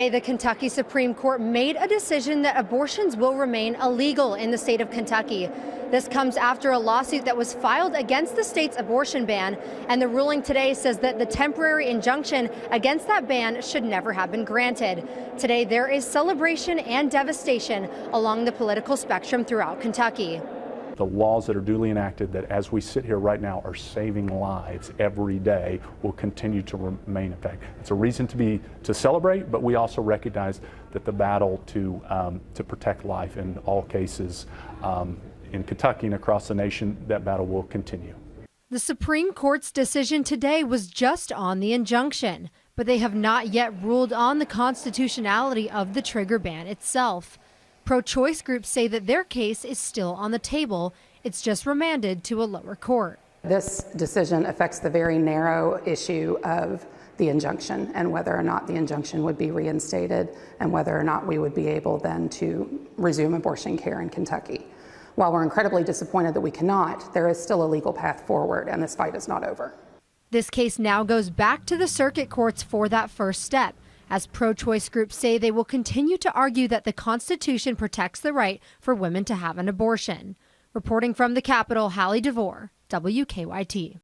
The Kentucky Supreme Court made a decision that abortions will remain illegal in the state of Kentucky. This comes after a lawsuit that was filed against the state's abortion ban, and the ruling today says that the temporary injunction against that ban should never have been granted. Today, there is celebration and devastation along the political spectrum throughout Kentucky. The laws that are duly enacted that as we sit here right now are saving lives every day will continue to remain in effect. It's a reason to celebrate, but we also recognize that the battle to protect life in all cases in Kentucky and across the nation, that battle will continue. The Supreme Court's decision today was just on the injunction, but they have not yet ruled on the constitutionality of the trigger ban itself. Pro-choice groups say that their case is still on the table. It's just remanded to a lower court. This decision affects the very narrow issue of the injunction and whether or not the injunction would be reinstated and whether or not we would be able then to resume abortion care in Kentucky. While we're incredibly disappointed that we cannot, there is still a legal path forward, and this fight is not over. This case now goes back to the circuit courts for that first step, as pro-choice groups say they will continue to argue that the Constitution protects the right for women to have an abortion. Reporting from the Capitol, Hallie DeVore, WKYT.